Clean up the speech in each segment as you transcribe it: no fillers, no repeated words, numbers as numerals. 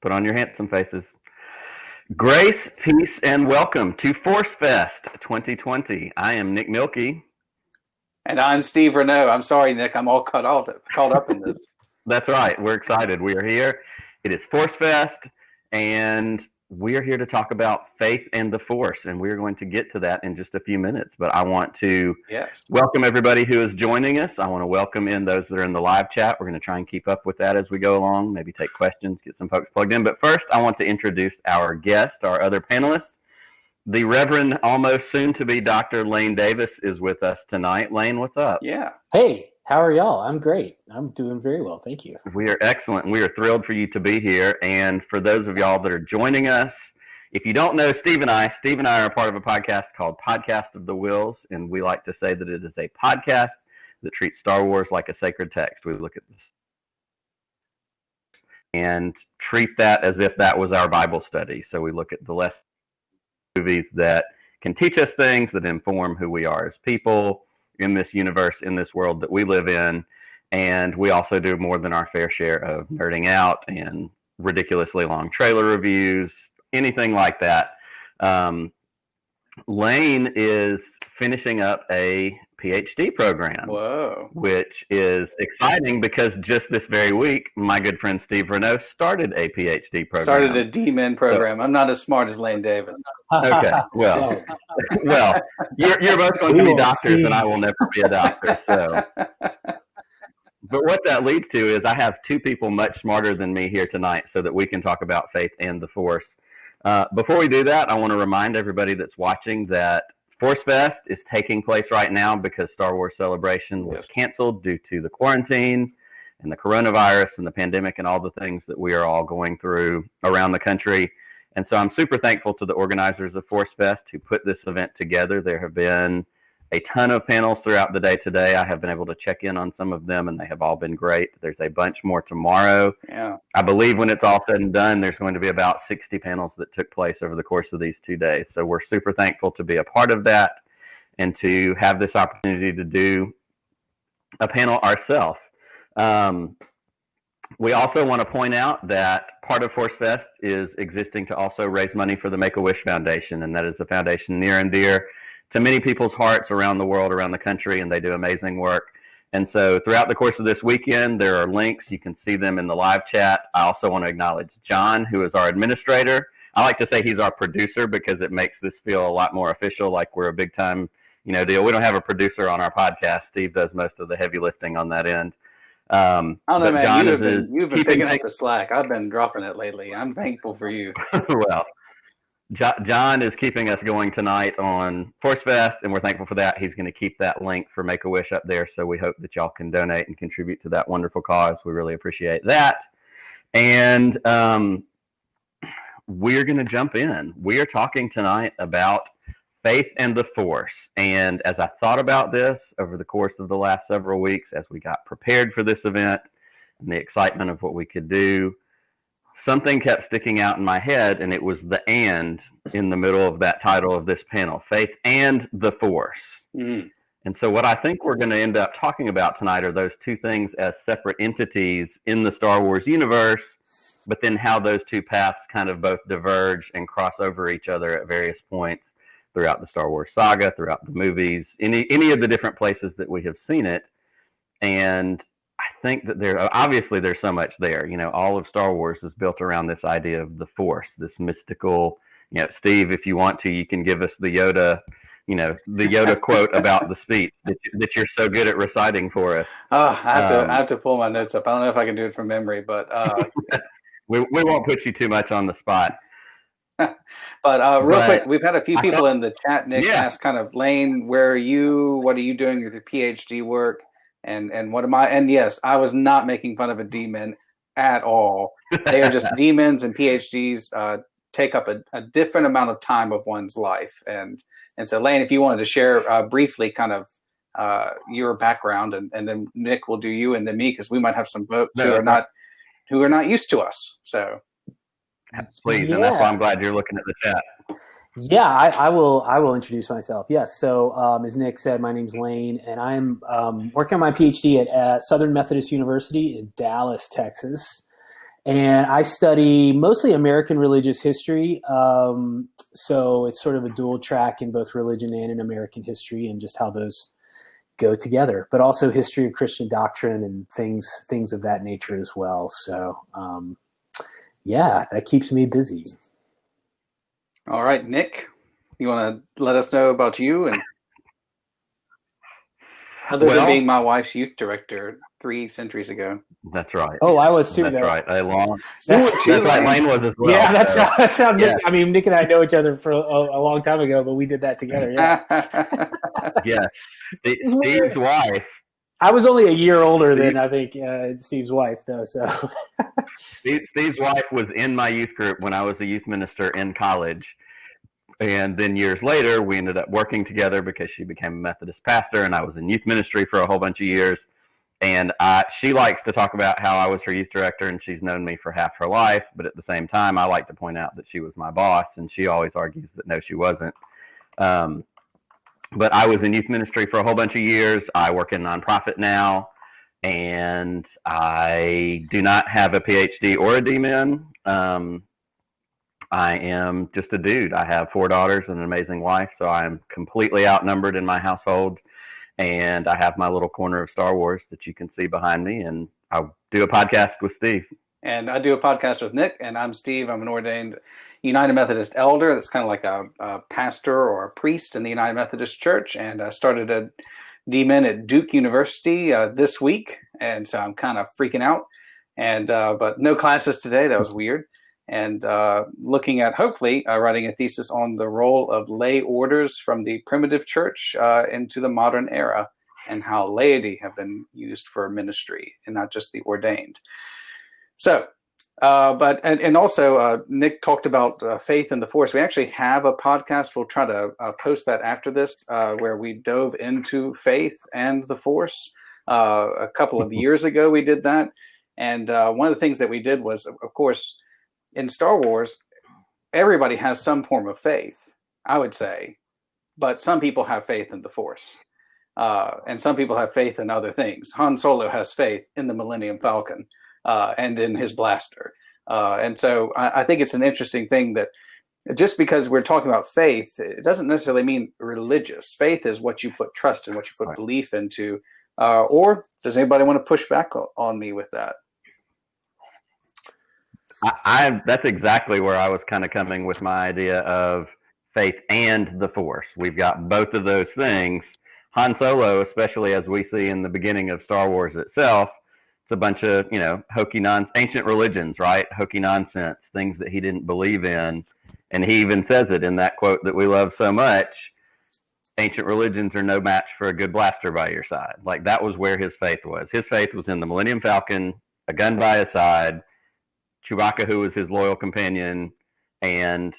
Put on your handsome faces. Grace, peace, and welcome to Forcefest 2020. I am Nick Mielke. And I'm Steve Renault. I'm sorry, Nick. I'm all caught up in this. That's right. We're excited. We are here. It is Forcefest, and we are here to talk about faith and the Force, and we're going to get to that in just a few minutes. But I want to welcome everybody who is joining us. I want to welcome in those that are in the live chat. We're going to try and keep up with that as we go along, maybe take questions, get some folks plugged in. But first, I want to introduce our guest, our other panelists. The Reverend, almost soon-to-be Dr. Lane Davis is with us tonight. Lane, what's up? Yeah. Hey, how are y'all? I'm great. I'm doing very well. Thank you. We are excellent. We are thrilled for you to be here. And for those of y'all that are joining us, if you don't know Steve and I are a part of a podcast called Podcast of the Whills, and we like to say that it is a podcast that treats Star Wars like a sacred text. We look at this and treat that as if that was our Bible study. So we look at the lessons movies that can teach us things that inform who we are as people in this universe, in this world that we live in. And we also do more than our fair share of nerding out and ridiculously long trailer reviews, anything like that. Lane is finishing up a PhD program. Whoa. Which is exciting because just this very week, my good friend Steve Renault started a PhD program. Started a D-Min program. So, I'm not as smart as Lane Davis. Okay, well, you're both going to be doctors, and I will never be a doctor. So, but what that leads to is I have two people much smarter than me here tonight, so that we can talk about faith and the Force. Before we do that, I want to remind everybody that's watching that Forcefest is taking place right now because Star Wars Celebration was canceled due to the quarantine and the coronavirus and the pandemic and all the things that we are all going through around the country. And so I'm super thankful to the organizers of Forcefest who put this event together. There have been a ton of panels throughout the day today. I have been able to check in on some of them, and they have all been great. There's a bunch more tomorrow. Yeah. I believe when it's all said and done, there's going to be about 60 panels that took place over the course of these 2 days. So we're super thankful to be a part of that and to have this opportunity to do a panel ourselves. We also want to point out that part of Forcefest is existing to also raise money for the Make-A-Wish Foundation, and that is a foundation near and dear to many people's hearts around the world, around the country, and they do amazing work. And so throughout the course of this weekend, there are links. You can see them in the live chat. I also want to acknowledge John, who is our administrator. I like to say he's our producer because it makes this feel a lot more official, like we're a big-time deal. We don't have a producer on our podcast. Steve does most of the heavy lifting on that end. I don't know, man. You've been picking up the slack. I've been dropping it lately. I'm thankful for you. Well, John is keeping us going tonight on Forcefest, and we're thankful for that. He's going to keep that link for Make-A-Wish up there, so we hope that y'all can donate and contribute to that wonderful cause. We really appreciate that. And we're going to jump in. We are talking tonight about faith and the Force. And as I thought about this over the course of the last several weeks, as we got prepared for this event and the excitement of what we could do, something kept sticking out in my head, and it was the "and" in the middle of that title of this panel, faith and the Force. Mm. And so what I think we're going to end up talking about tonight are those two things as separate entities in the Star Wars universe, but then how those two paths kind of both diverge and cross over each other at various points throughout the Star Wars saga, throughout the movies, any of the different places that we have seen it. And I think that there's so much there. All of Star Wars is built around this idea of the Force, this mystical, Steve, if you want to, you can give us the Yoda quote about the speech that you're so good at reciting for us. Oh, I have to pull my notes up. I don't know if I can do it from memory, but we won't put you too much on the spot. But real quick, we've had a few people in the chat, Nick, ask kind of, Lane, where are you? What are you doing with your PhD work? And what am I? And yes, I was not making fun of a D-Min at all. They are just D-Mins, and PhDs take up a different amount of time of one's life. And so, Lane, if you wanted to share briefly kind of your background, and then Nick will do you, and then me, because we might have some folks who are not used to us. So please, and that's why I'm glad you're looking at the chat. Yeah, I will introduce myself. Yes. So as Nick said, my name's Lane, and I'm working on my PhD at Southern Methodist University in Dallas, Texas. And I study mostly American religious history. So it's sort of a dual track in both religion and in American history, and just how those go together, but also history of Christian doctrine and things of that nature as well. So, yeah, that keeps me busy. All right, Nick, you want to let us know about you? And other than being my wife's youth director 3 centuries ago. That's right. Oh, I was too. That's right. That's right. Lane was as well. Yeah, that's how Nick. I mean, Nick and I know each other for a long time ago, but we did that together. Yeah. Yeah. Steve's wife. I was only a year older than I think Steve's wife, though. So Steve's wife was in my youth group when I was a youth minister in college. And then years later, we ended up working together because she became a Methodist pastor, and I was in youth ministry for a whole bunch of years. And she likes to talk about how I was her youth director, and she's known me for half her life. But at the same time, I like to point out that she was my boss, and she always argues that no, she wasn't. But I was in youth ministry for a whole bunch of years. I work in nonprofit now, and I do not have a PhD or a DMin. I am just a dude. I have 4 daughters and an amazing wife, so I'm completely outnumbered in my household. And I have my little corner of Star Wars that you can see behind me, and I do a podcast with Steve. And I do a podcast with Nick, and I'm Steve. I'm an ordained United Methodist elder. That's kind of like a pastor or a priest in the United Methodist Church. And I started a DMin at Duke University this week, and so I'm kind of freaking out. And but no classes today. That was weird. And looking at, hopefully, writing a thesis on the role of lay orders from the primitive church into the modern era, and how laity have been used for ministry and not just the ordained. So, but also Nick talked about faith in the Force. We actually have a podcast. We'll try to post that after this, where we dove into faith and the Force. A couple of years ago, we did that. And one of the things that we did was, of course, in Star Wars, everybody has some form of faith, I would say, but some people have faith in the Force, and some people have faith in other things. Han Solo has faith in the Millennium Falcon and in his blaster, and so I think it's an interesting thing that just because we're talking about faith, it doesn't necessarily mean religious. Faith is what you put trust in, what you put belief into. Or does anybody want to push back on me with that? That's exactly where I was kind of coming with my idea of faith and the Force. We've got both of those things. Han Solo, especially as we see in the beginning of Star Wars itself, it's a bunch of, hokey ancient religions, right? Hokey nonsense, things that he didn't believe in. And he even says it in that quote that we love so much: ancient religions are no match for a good blaster by your side. Like, that was where his faith was. His faith was in the Millennium Falcon, a gun by his side, Chewbacca, who was his loyal companion, and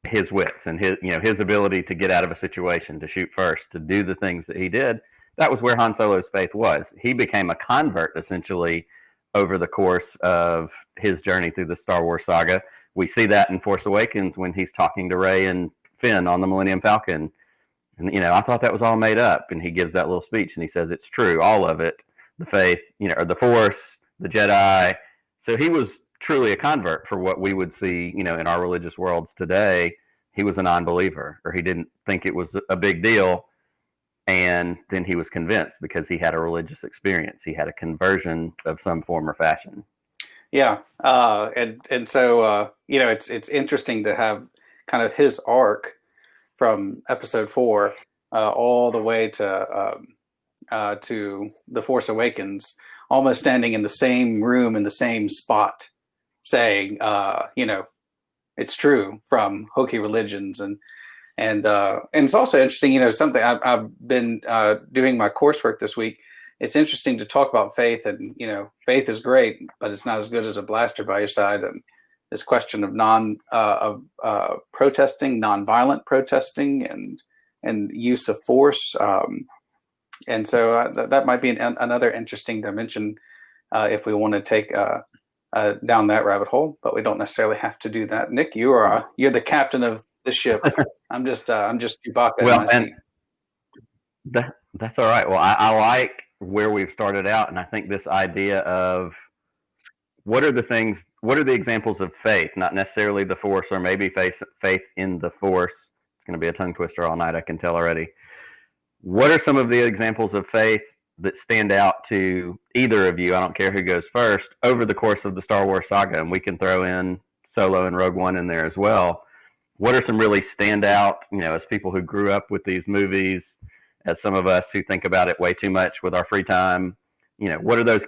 his wits and his ability to get out of a situation, to shoot first, to do the things that he did. That was where Han Solo's faith was. He became a convert, essentially, over the course of his journey through the Star Wars saga. We see that in Force Awakens when he's talking to Rey and Finn on the Millennium Falcon. And, I thought that was all made up. And he gives that little speech, and he says it's true, all of it. The faith, or the Force, the Jedi. So he was truly a convert for what we would see, in our religious worlds today. He was a non-believer, or he didn't think it was a big deal. And then he was convinced because he had a religious experience. He had a conversion of some form or fashion. Yeah. And so, it's interesting to have kind of his arc from episode 4 all the way to The Force Awakens, almost standing in the same room, in the same spot, saying, it's true from hokey religions. And it's also interesting, something I've been doing my coursework this week. It's interesting to talk about faith, and, faith is great, but it's not as good as a blaster by your side. And this question of protesting, nonviolent protesting, and use of force. And so that might be another interesting dimension if we want to take down that rabbit hole, but we don't necessarily have to do that. Nick, you're the captain of the ship. I'm just Chewbacca. Well, and that's all right. Well, I like where we've started out, and I think this idea of what are the things what are the examples of faith, not necessarily the Force, or maybe faith in the Force? It's going to be a tongue twister all night, I can tell already. What are some of the examples of faith that stand out to either of you? I don't care who goes first, over the course of the Star Wars saga, and we can throw in Solo and Rogue One in there as well. What are some really stand out, as people who grew up with these movies, as some of us who think about it way too much with our free time? What are those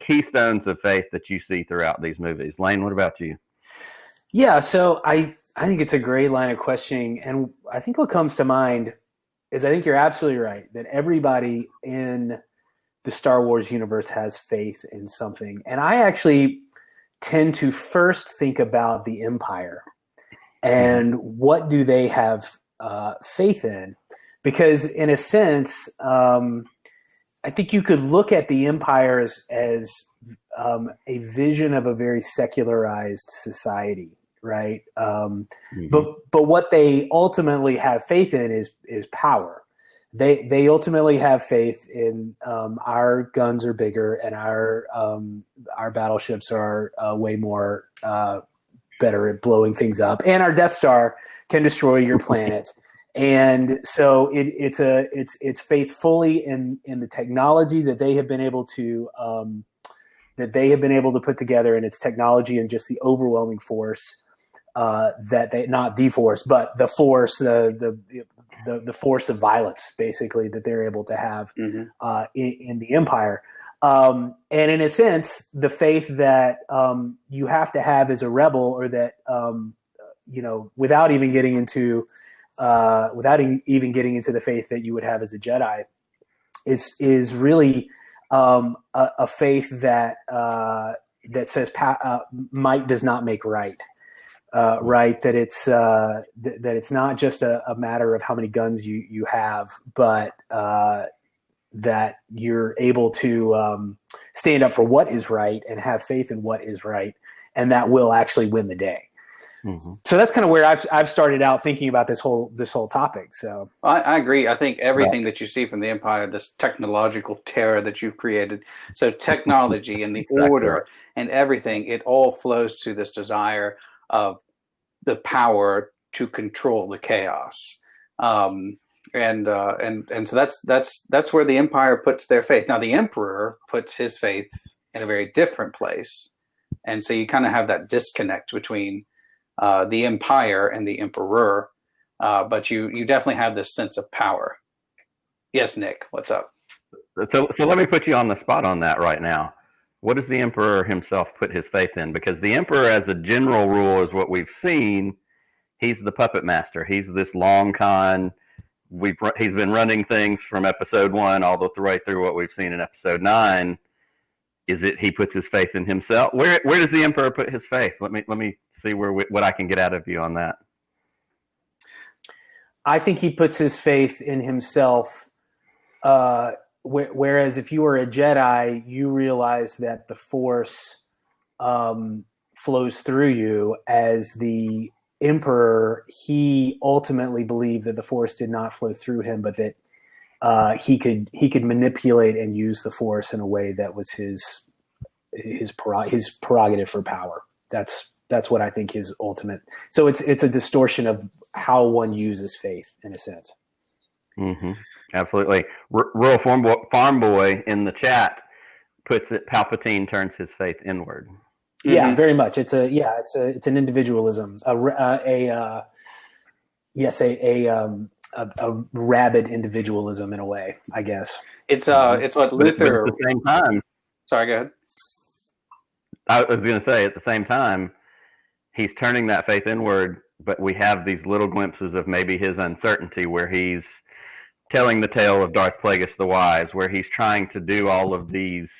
keystones of faith that you see throughout these movies? Lane, what about you? Yeah, so I think it's a great line of questioning, and I think what comes to mind is I think you're absolutely right that everybody in the Star Wars universe has faith in something. And I actually tend to first think about the Empire and what do they have faith in? Because in a sense, I think you could look at the Empire as a vision of a very secularized society, right? But what they ultimately have faith in is power. They ultimately have faith in our guns are bigger and our battleships are way more better at blowing things up, and our Death Star can destroy your planet. And so it's faith fully in the technology that they have been able to put together, and its technology and just the overwhelming force that they, not the force, but the force, the force of violence, basically, that they're able to have in the Empire. And in a sense, the faith that you have to have as a rebel, or that without even getting into the faith that you would have as a Jedi, is really a faith that says might does not make right. Right, that it's not just a matter of how many guns you have, but that you're able to stand up for what is right and have faith in what is right, and that will actually win the day. So that's kind of where I've started out thinking about this whole topic. So I agree. I think everything that you see from the Empire, this technological terror that you've created, so technology and the order and everything, it all flows to this desire of the power to control the chaos, and so that's where the Empire puts their faith. Now the Emperor puts his faith in a very different place, and so you kind of have that disconnect between the Empire and the Emperor, but you definitely have this sense of power. Yes, Nick, what's up? So let me put you on the spot on that right now. What does the Emperor himself put his faith in? Because the Emperor, as a general rule, is what we've seen. He's the puppet master. He's this long con. He's been running things from episode 1 all the way through what we've seen in episode 9. Is it he puts his faith in himself? Where does the Emperor put his faith? Let me see what I can get out of you on that. I think he puts his faith in himself. Whereas if you were a Jedi, you realize that the Force flows through you. As the Emperor, he ultimately believed that the Force did not flow through him, but that he could manipulate and use the Force in a way that was his prerogative for power. That's what I think his ultimate. So it's a distortion of how one uses faith, in a sense. Mm-hmm. Absolutely. Rural farm boy in the chat puts it, Palpatine turns his faith inward. Yeah, very much. It's an individualism, a rabid individualism in a way, I guess. It's what Luther. But at the same time, sorry, go ahead. I was going to say, at the same time, he's turning that faith inward, but we have these little glimpses of maybe his uncertainty, where he's telling the tale of Darth Plagueis the Wise, where he's trying to do all of these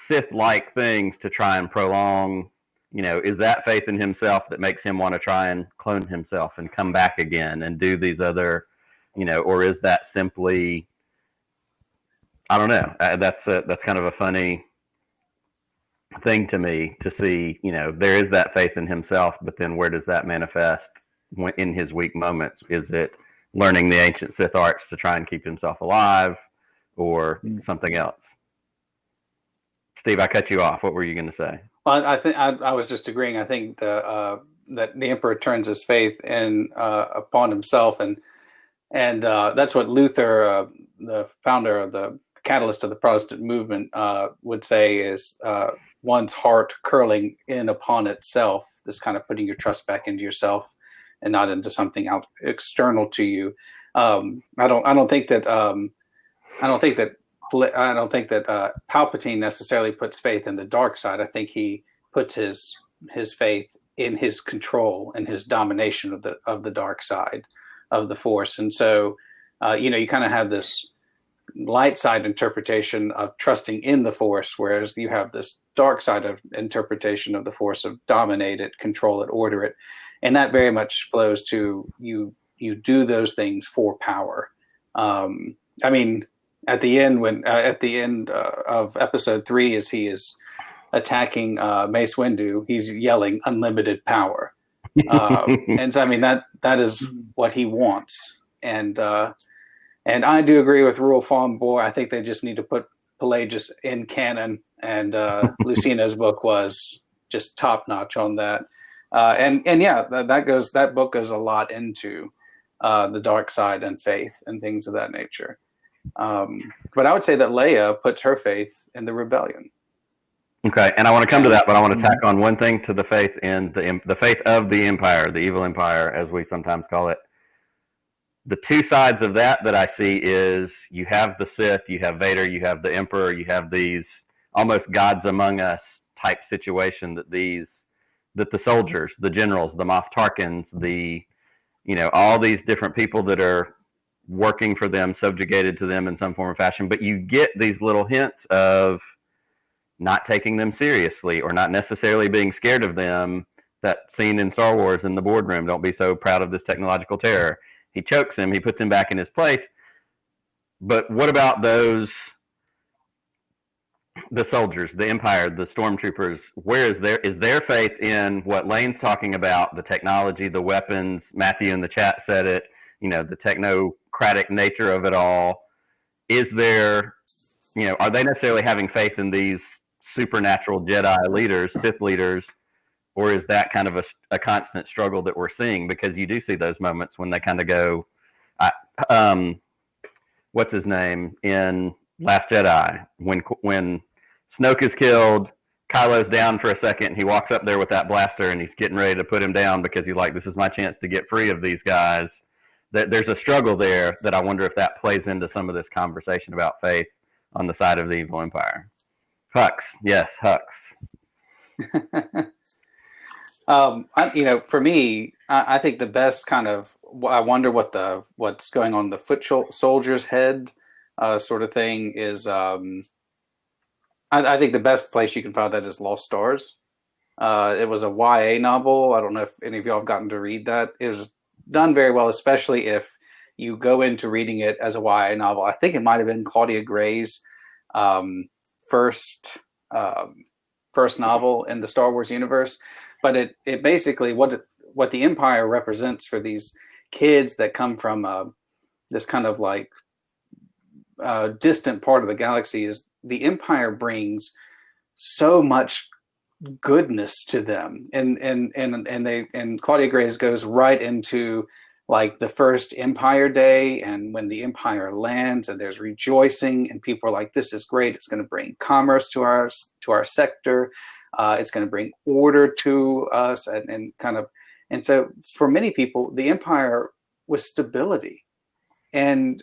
Sith-like things to try and prolong, is that faith in himself that makes him want to try and clone himself and come back again and do these other, or is that simply, I don't know. That's kind of a funny thing to me to see. There is that faith in himself, but then where does that manifest in his weak moments? Is it learning the ancient Sith arts to try and keep himself alive, or something else? Steve, I cut you off. What were you going to say? Well, I think I was just agreeing. I think that the emperor turns his faith in upon himself, and that's what Luther, the founder of the catalyst of the Protestant movement, would say is one's heart curling in upon itself. This kind of putting your trust back into yourself and not into something out external to you. I don't think that Palpatine necessarily puts faith in the dark side. I think he puts his faith in his control and his domination of the dark side of the Force. And so, you kind of have this light side interpretation of trusting in the Force, whereas you have this dark side of interpretation of the Force of dominate it, control it, order it. And that very much flows to you do those things for power. I mean, at the end of episode 3, as he is attacking Mace Windu, he's yelling unlimited power. And so, I mean, that is what he wants. And I do agree with Rule Farm Boy. I think they just need to put Pelagius in canon, and Lucina's book was just top notch on that. And yeah, that book goes a lot into the dark side and faith and things of that nature. But I would say that Leia puts her faith in the rebellion. Okay, and I want to come to that, but I want to tack on one thing to the faith in the faith of the Empire, the evil Empire, as we sometimes call it. The two sides of that I see is you have the Sith, you have Vader, you have the Emperor, you have these almost gods among us type situation that the soldiers, the generals, the Moff Tarkins, all these different people that are working for them, subjugated to them in some form or fashion, but you get these little hints of not taking them seriously or not necessarily being scared of them. That scene in Star Wars in the boardroom, don't be so proud of this technological terror. He chokes him, he puts him back in his place. But what about the soldiers, the Empire, the stormtroopers? Where is their faith in what Lane's talking about, the technology, the weapons? Matthew in the chat said it, the technocratic nature of it all. Is there, are they necessarily having faith in these supernatural Jedi leaders, Sith leaders, or is that kind of a constant struggle that we're seeing? Because you do see those moments when they kind of go, what's his name in Last Jedi, when Snoke is killed, Kylo's down for a second, he walks up there with that blaster and he's getting ready to put him down because he's like, this is my chance to get free of these guys. There's a struggle there that I wonder if that plays into some of this conversation about faith on the side of the evil Empire. Hux, yes, Hux. For me, I think the best kind of, I wonder what's going on in the foot soldier's head sort of thing is, I think the best place you can find that is Lost Stars. It was a YA novel. I don't know if any of y'all have gotten to read that. It was done very well, especially if you go into reading it as a YA novel. I think it might have been Claudia Gray's first novel in the Star Wars universe. But it basically, what the Empire represents for these kids that come from this kind of like distant part of the galaxy is the Empire brings so much goodness to them, and Claudia Gray's goes right into like the first Empire Day, and when the Empire lands and there's rejoicing and people are like, this is great, it's going to bring commerce to our sector, it's going to bring order to us, and so for many people the Empire was stability and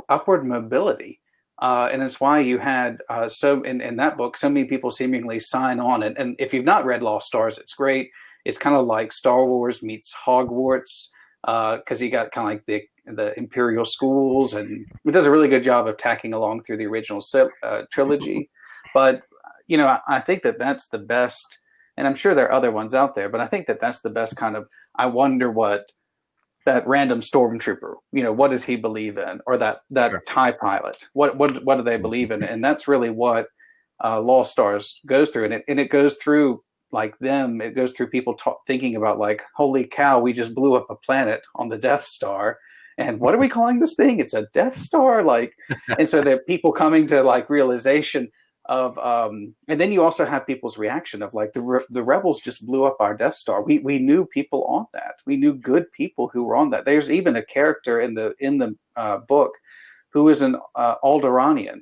upward mobility. And it's why you had in that book so many people seemingly sign on. And if you've not read Lost Stars, it's great. It's kind of like Star Wars meets Hogwarts, because you got kind of like the Imperial schools, and it does a really good job of tacking along through the original trilogy. But I think that's the best, and I'm sure there are other ones out there, but I think that's the best kind of, I wonder what that random stormtrooper, what does he believe in? Or that sure. TIE pilot, what do they believe in? And that's really what Lost Stars goes through. And it goes through like them, it goes through people thinking about like, holy cow, we just blew up a planet on the Death Star. And what are we calling this thing? It's a Death Star. And so there are people coming to like realization, and then you also have people's reaction of like the rebels just blew up our Death Star. We knew people on that. We knew good people who were on that. There's even a character in the book who is an Alderaanian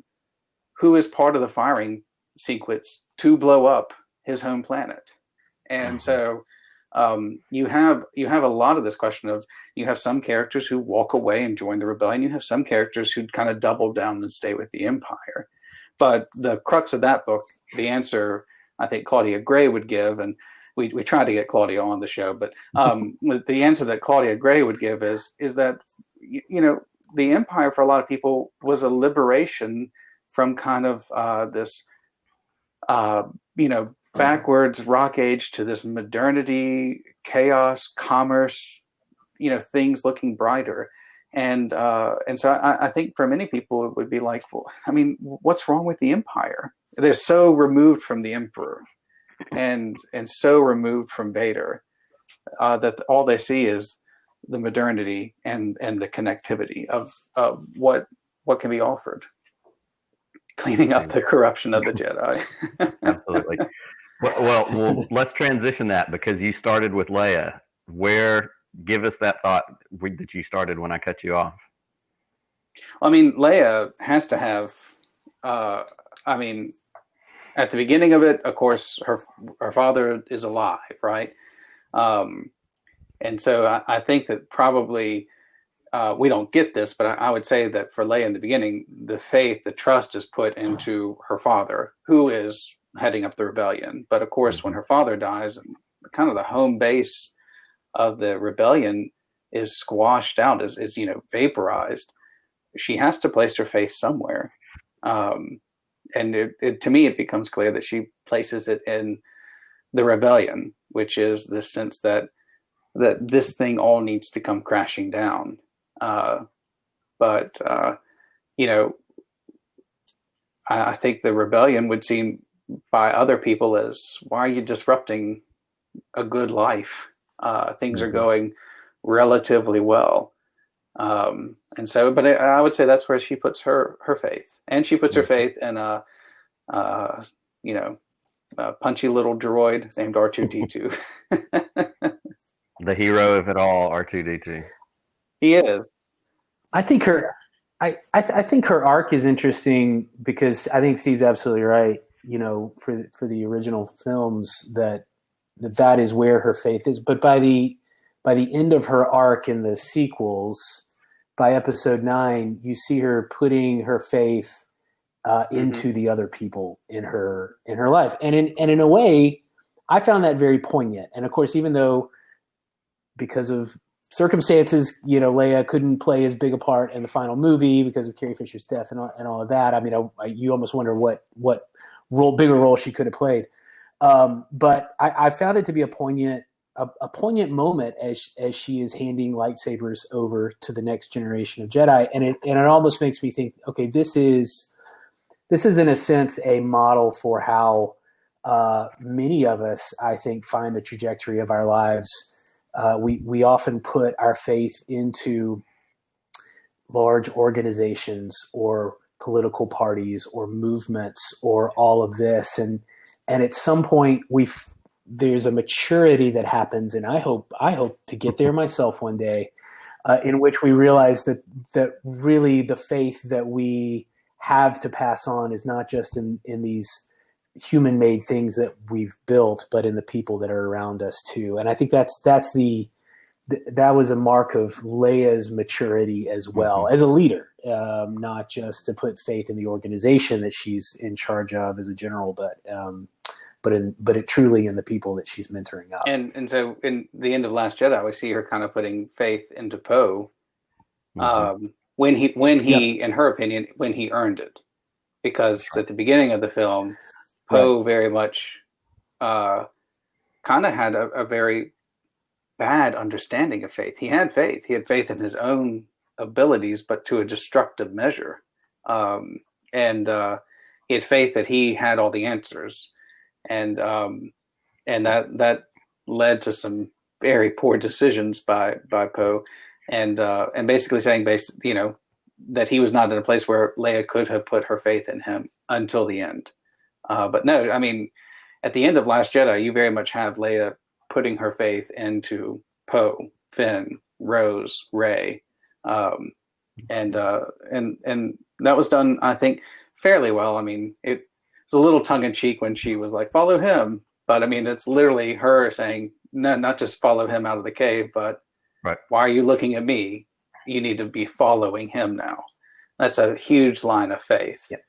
who is part of the firing sequence to blow up his home planet. And so you have a lot of this question of, you have some characters who walk away and join the rebellion. You have some characters who kind of double down and stay with the Empire. But the crux of that book, the answer I think Claudia Gray would give, and we tried to get Claudia on the show, but the answer that Claudia Gray would give is that, you know, the Empire for a lot of people was a liberation from kind of this, you know, backwards rock age to this modernity, chaos, commerce, you know, things looking brighter. And so I think for many people it would be like, well, I mean, what's wrong with the Empire? They're so removed from the Emperor and so removed from Vader that all they see is the modernity and the connectivity of what can be offered, cleaning up the corruption of the Jedi. Absolutely. Well, let's transition that, because you started with Leia. Give us that thought that you started when I cut you off. I mean, Leia has to have, I mean, at the beginning of it, of course, her father is alive, right? And so I think that probably we don't get this, but I would say that for Leia in the beginning, the faith, the trust is put into her father, who is heading up the rebellion. But of course, when her father dies, and kind of the home base of the rebellion is squashed out, is you know, vaporized, she has to place her faith somewhere. And to me, it becomes clear that she places it in the rebellion, which is the sense that this thing all needs to come crashing down. But you know, I think the rebellion would seem by other people as, why are you disrupting a good life? Things are going relatively well. And so, but I would say that's where she puts her faith, and she puts her faith in you know, a punchy little droid named R2D2. The hero of it all, R2D2. He is. I think her arc is interesting, because I think Steve's absolutely right. You know, for the original films, that is where her faith is. But by the end of her arc in the sequels, by episode 9, you see her putting her faith into the other people in her life, and in a way, I found that very poignant. And of course, even though because of circumstances, you know, Leia couldn't play as big a part in the final movie because of Carrie Fisher's death and all of that. I mean, you almost wonder what bigger role she could have played. But I found it to be a poignant moment as she is handing lightsabers over to the next generation of Jedi, and it almost makes me think, okay, this is in a sense a model for how many of us, I think, find the trajectory of our lives. We often put our faith into large organizations or political parties or movements or all of this, and at some point there's a maturity that happens, and I hope to get there myself one day, in which we realize that really the faith that we have to pass on is not just in these human-made things that we've built, but in the people that are around us too. And I think that was a mark of Leia's maturity as well, as a leader, not just to put faith in the organization that she's in charge of as a general, but truly in the people that she's mentoring up. And so in the end of Last Jedi, we see her kind of putting faith into Poe, when he, in her opinion, when he earned it, because at the beginning of the film, Poe very much kind of had a very bad understanding of faith. He had faith. He had faith in his own abilities, but to a destructive measure. And he had faith that he had all the answers. And that led to some very poor decisions by Poe, and basically saying, that he was not in a place where Leia could have put her faith in him until the end. But no, I mean, at the end of Last Jedi, you very much have Leia putting her faith into Poe, Finn, Rose, Rey, and that was done, I think, fairly well. I mean, it was a little tongue in cheek when she was like, "Follow him," but I mean, it's literally her saying, "No, not just follow him out of the cave, but why are you looking at me? You need to be following him now." That's a huge line of faith. Yep.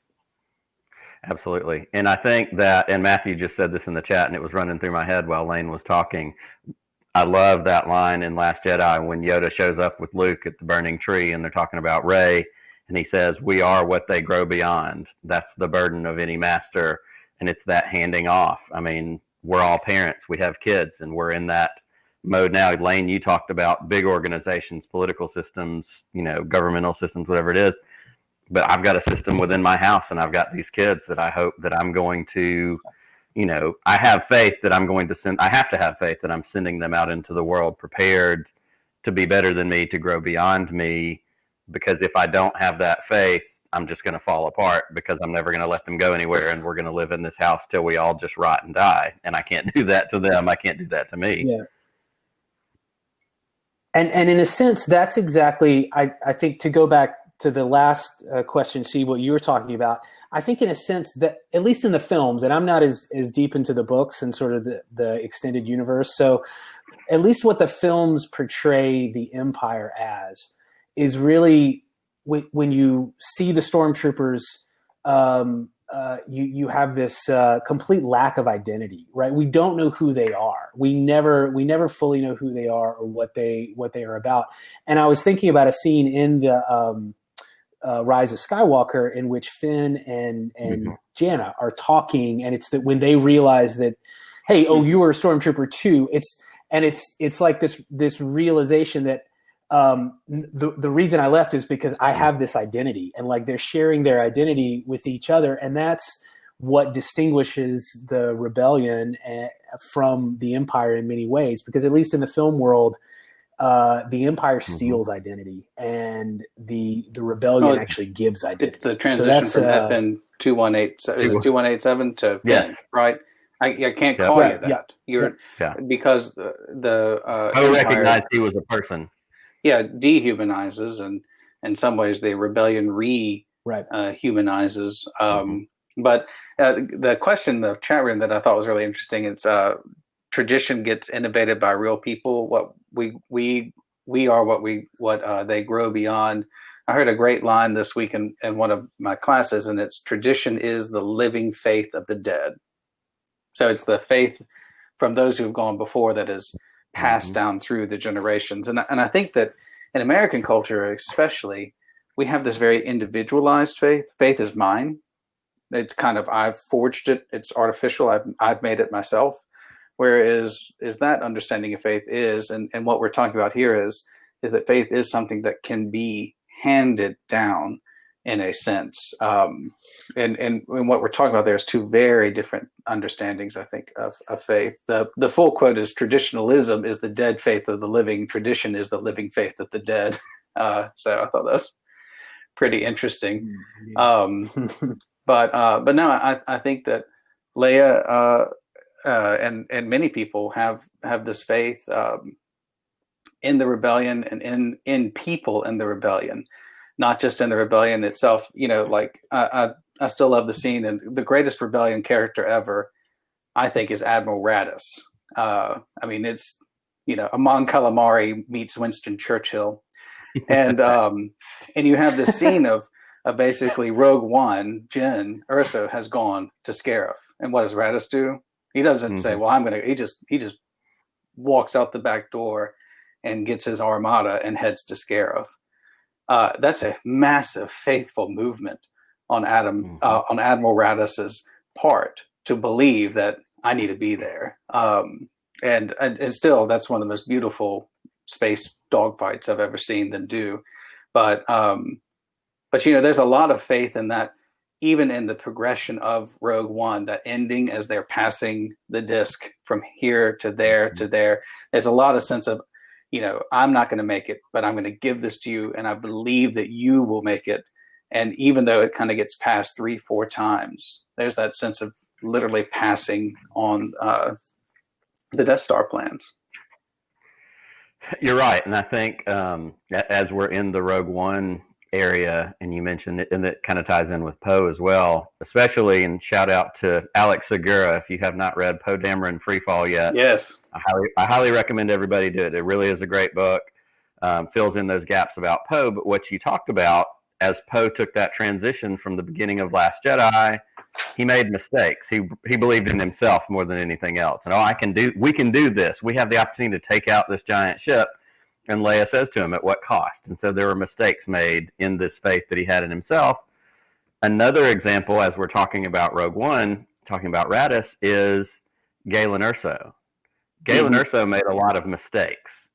Absolutely. And I think that, and Matthew just said this in the chat, and it was running through my head while Lane was talking. I love that line in Last Jedi when Yoda shows up with Luke at the burning tree and they're talking about Rey, and he says, "We are what they grow beyond." That's the burden of any master, and it's that handing off. I mean, we're all parents. We have kids, and we're in that mode now. Lane, you talked about big organizations, political systems, governmental systems, whatever it is. But I've got a system within my house, and I've got these kids that I hope that I'm going to, I have faith that I'm going to send. I have to have faith that I'm sending them out into the world prepared to be better than me, to grow beyond me. Because if I don't have that faith, I'm just going to fall apart, because I'm never going to let them go anywhere, and we're going to live in this house till we all just rot and die. And I can't do that to them. I can't do that to me. Yeah. And in a sense, that's exactly, I think, to go back to the last question, Steve, what you were talking about, I think in a sense that, at least in the films, and I'm not as deep into the books and sort of the extended universe, so at least what the films portray the Empire as is really, when you see the stormtroopers, you have this complete lack of identity, right? We don't know who they are. We never fully know who they are or what they are about. And I was thinking about a scene in the Rise of Skywalker in which Finn and Janna are talking, and it's that when they realize that, hey, you were a stormtrooper too. It's like this realization that the reason I left is because I have this identity, and like they're sharing their identity with each other, and that's what distinguishes the rebellion from the Empire in many ways. Because at least in the film world, the Empire steals identity, and the rebellion actually gives identity. It's the transition from FN 2187 is it 2187 to Finn, right? I can't call you that. You're because the I recognized he was a person. Yeah, dehumanizes, and in some ways the rebellion humanizes. But the question in the chat room that I thought was really interesting, it's tradition gets innovated by real people. What we are what they grow beyond. I heard a great line this week in one of my classes, and it's tradition is the living faith of the dead. So it's the faith from those who have gone before that is passed down through the generations. And I think that in American culture especially, we have this very individualized faith. Faith is mine. It's kind of, I've forged it. It's artificial. I've made it myself. Whereas that understanding of faith is, and what we're talking about here is that faith is something that can be handed down in a sense. And what we're talking about there is two very different understandings, I think, of faith. The full quote is, "Traditionalism is the dead faith of the living. Tradition is the living faith of the dead." So I thought that was pretty interesting. But no, I think that Leia and many people have this faith in the rebellion and in people in the rebellion. Not just in the rebellion itself, like I still love the scene, and the greatest rebellion character ever, I think, is Admiral Raddus. I mean, it's, Amon Calamari meets Winston Churchill, and you have this scene of basically Rogue One, Jyn Erso has gone to Scarif, and what does Raddus do? He doesn't say, "Well, I'm gonna." He just walks out the back door and gets his armada and heads to Scarif. That's a massive faithful movement on Admiral Raddus's part to believe that I need to be there. And still, that's one of the most beautiful space dogfights I've ever seen them do. But there's a lot of faith in that, even in the progression of Rogue One, that ending as they're passing the disc from here to there to there. There's a lot of sense of, I'm not going to make it, but I'm going to give this to you, and I believe that you will make it. And even though it kind of gets passed 3-4 times, there's that sense of literally passing on the Death Star plans. You're right, and I think as we're in the Rogue One area, and you mentioned it, and it kind of ties in with Poe as well, especially, and shout out to Alex Segura if you have not read Poe Dameron Freefall yet. Yes. I highly recommend everybody do it. It really is a great book. Fills in those gaps about Poe, but what you talked about, as Poe took that transition from the beginning of Last Jedi, he made mistakes. He believed in himself more than anything else. And we can do this. We have the opportunity to take out this giant ship. And Leia says to him, at what cost? And so there were mistakes made in this faith that he had in himself. Another example, as we're talking about Rogue One, talking about Raddus, is Galen Erso. Galen Erso made a lot of mistakes.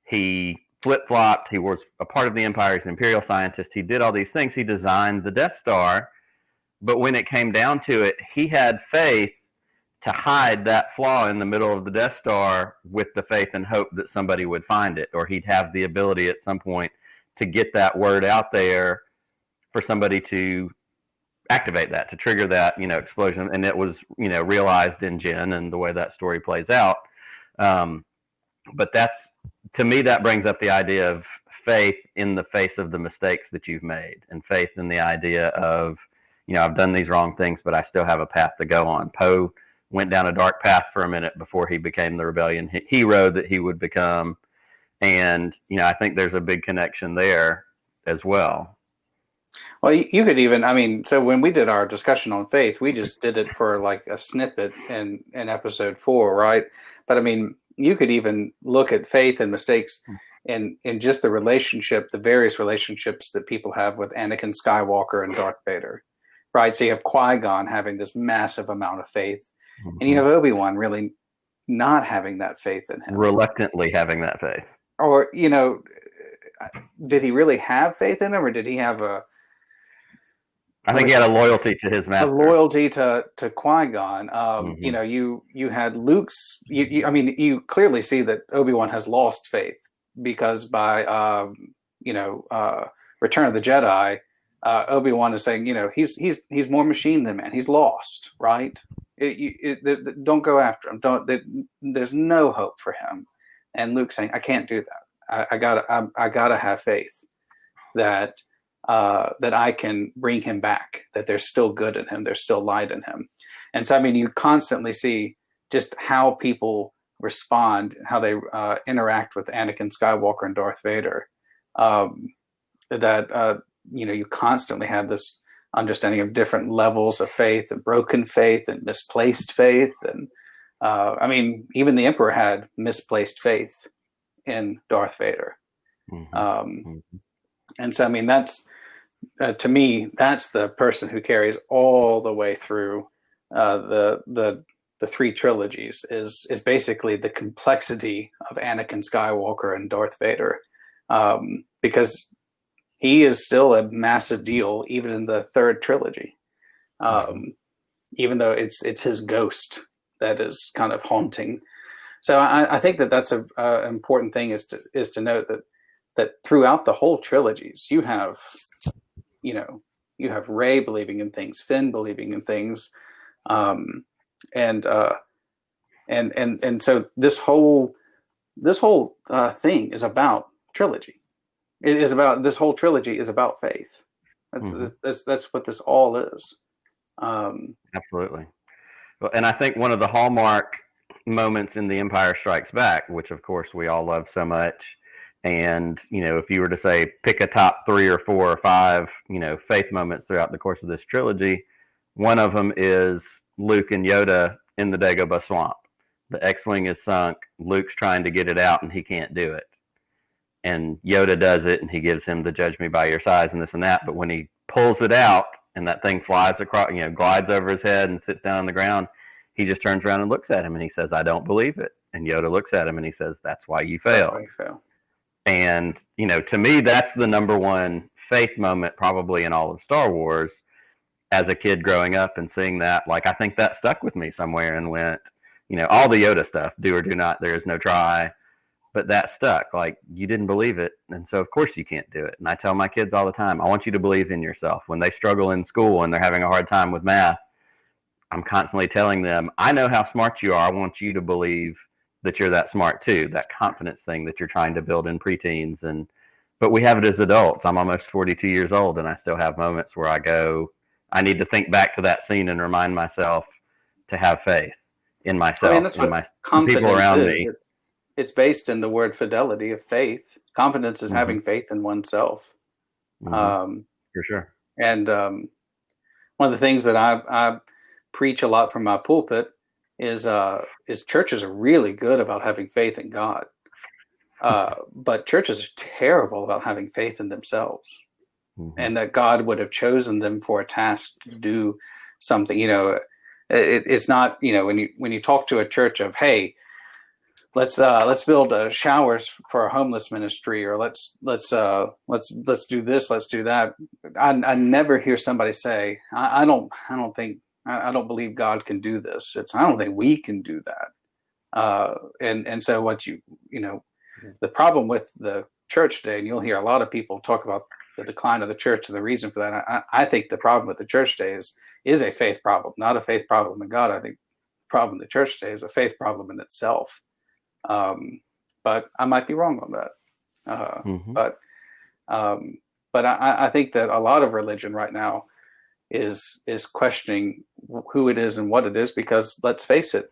He flip-flopped. He was a part of the Empire. He's an Imperial scientist. He did all these things. He designed the Death Star. But when it came down to it, he had faith to hide that flaw in the middle of the Death Star with the faith and hope that somebody would find it, or he'd have the ability at some point to get that word out there for somebody to activate that, to trigger that, explosion. And it was, realized in Jyn and the way that story plays out. But to me, that brings up the idea of faith in the face of the mistakes that you've made, and faith in the idea of, I've done these wrong things, but I still have a path to go on. Poe went down a dark path for a minute before he became the rebellion hero that he would become. And, I think there's a big connection there as well. Well, you could even, so when we did our discussion on faith, we just did it for like a snippet in episode 4, right? But you could even look at faith and mistakes in just the various relationships that people have with Anakin Skywalker and Darth Vader, right? So you have Qui-Gon having this massive amount of faith, and you have Obi-Wan really not having that faith in him. Reluctantly having that faith. Or, did he really have faith in him, or did he have I think he had a loyalty to his master. A loyalty to Qui-Gon. You had Luke's. You clearly see that Obi-Wan has lost faith, because by Return of the Jedi, Obi-Wan is saying, he's more machine than man. He's lost, right? Don't go after him. There's no hope for him. And Luke's saying, I can't do that. I gotta have faith that I can bring him back, that there's still good in him, there's still light in him. And so, you constantly see just how people respond, how they interact with Anakin Skywalker and Darth Vader. You constantly have this understanding of different levels of faith, and broken faith and misplaced faith. And even the Emperor had misplaced faith in Darth Vader. And so, that's, to me, that's the person who carries all the way through the 3 trilogies, is basically the complexity of Anakin Skywalker and Darth Vader, because he is still a massive deal even in the 3rd trilogy, even though it's his ghost that is kind of haunting. So I think that's an important thing is to note that throughout the whole trilogies, you have Rey believing in things, Finn believing in things, and so this whole thing is about trilogy. This whole trilogy is about faith. That's what this all is. Absolutely. Well, and I think one of the hallmark moments in The Empire Strikes Back, which of course we all love so much, and if you were to say pick a top 3 or 4 or 5 faith moments throughout the course of this trilogy, one of them is Luke and Yoda in the Dagobah swamp. The X-wing is sunk, Luke's trying to get it out and he can't do it, and Yoda does it, and he gives him the judge me by your size and this and that. But when he pulls it out and that thing flies across, glides over his head and sits down on the ground, he just turns around and looks at him and he says, I don't believe it. And Yoda looks at him and he says, that's why you failed. That's why you fail. And, to me, that's the number one faith moment probably in all of Star Wars. As a kid growing up and seeing that, I think that stuck with me somewhere and went, all the Yoda stuff, do or do not, there is no try. But that stuck. You didn't believe it, and so of course you can't do it. And I tell my kids all the time, I want you to believe in yourself. When they struggle in school and they're having a hard time with math, I'm constantly telling them, I know how smart you are. I want you to believe that you're that smart too. That confidence thing that you're trying to build in preteens. But we have it as adults. I'm almost 42 years old, and I still have moments where I need to think back to that scene and remind myself to have faith in myself, I mean, that's in what people confidence around is. me. It's based in the word fidelity of faith. Confidence is Mm-hmm. having faith in oneself. Mm-hmm. For sure. And one of the things that I preach a lot from my pulpit is churches are really good about having faith in God, but churches are terrible about having faith in themselves, and that God would have chosen them for a task to do something. It's not, when you talk to a church of, hey, let's build showers for a homeless ministry, or let's do this, let's do that. I never hear somebody say, I don't believe God can do this. I don't think we can do that. And so the problem with the church today, and you'll hear a lot of people talk about the decline of the church, and the reason for that, I think the problem with the church today is a faith problem, not a faith problem in God. I think the problem in the church today is a faith problem in itself. But I might be wrong on that. But I think that a lot of religion right now is questioning who it is and what it is, because let's face it,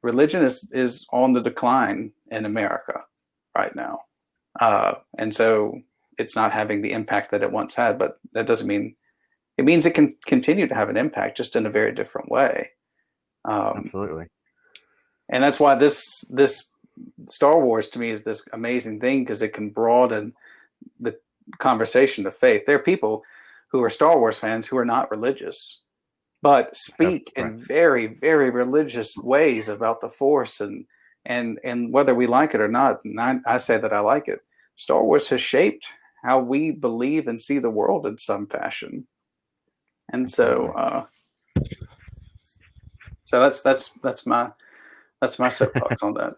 religion is on the decline in America right now. And so it's not having the impact that it once had, but that doesn't mean it means it can continue to have an impact, just in a very different way. Absolutely. And that's why this Star Wars to me is this amazing thing, because it can broaden the conversation to faith. There are people who are Star Wars fans who are not religious, but speak in very, very religious ways about the Force, and whether we like it or not. And I say that I like it. Star Wars has shaped how we believe and see the world in some fashion, and so that's my soapbox on that.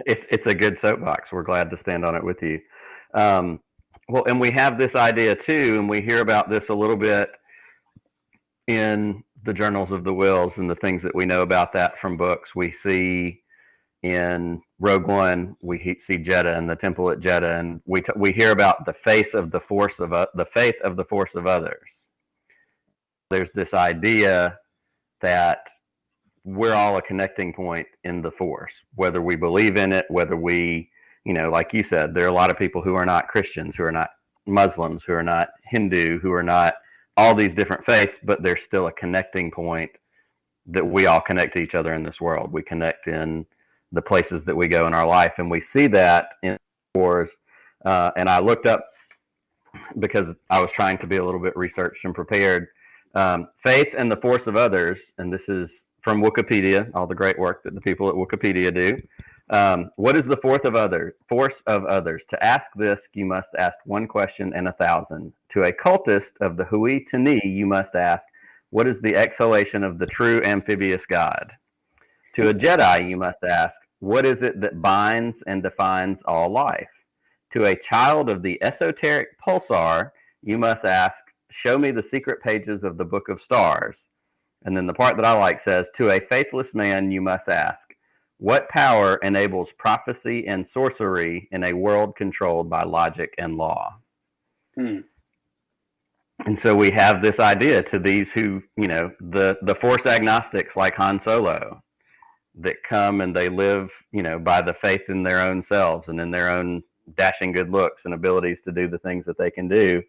It's a good soapbox. We're glad to stand on it with you. Well, and we have this idea too, and we hear about this a little bit in the journals of the Whills and the things that we know about that from books. We see in Rogue One, we see Jeddah and the temple at Jeddah, and we hear about the faith of the force of others. There's this idea that we're all a connecting point in the Force, whether we believe in it, whether we, like you said, there are a lot of people who are not Christians, who are not Muslims, who are not Hindu, who are not all these different faiths, but there's still a connecting point that we all connect to each other in this world. We connect in the places that we go in our life, and we see that in Wars. And I looked up, because I was trying to be a little bit researched and prepared, faith and the force of others, and this is from Wikipedia, all the great work that the people at Wikipedia do. What is the force of others? To ask this, you must ask one question and 1,000. To a cultist of the Hui Tani, you must ask, what is the exhalation of the true amphibious God? To a Jedi, you must ask, what is it that binds and defines all life? To a child of the esoteric pulsar, you must ask, show me the secret pages of the Book of Stars. And then the part that I like says, to a faithless man, you must ask, what power enables prophecy and sorcery in a world controlled by logic and law? And so we have this idea to these who, the Force agnostics like Han Solo, that come and they live, by the faith in their own selves and in their own dashing good looks and abilities to do the things that they can do.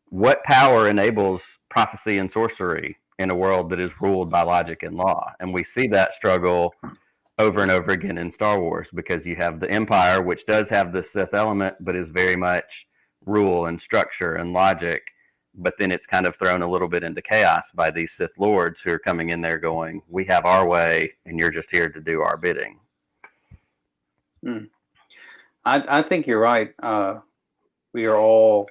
What power enables prophecy and sorcery in a world that is ruled by logic and law? And we see that struggle over and over again in Star Wars, because you have the Empire, which does have the Sith element, but is very much rule and structure and logic. But then it's kind of thrown a little bit into chaos by these Sith Lords who are coming in there going, we have our way, and you're just here to do our bidding. I think you're right. We are all,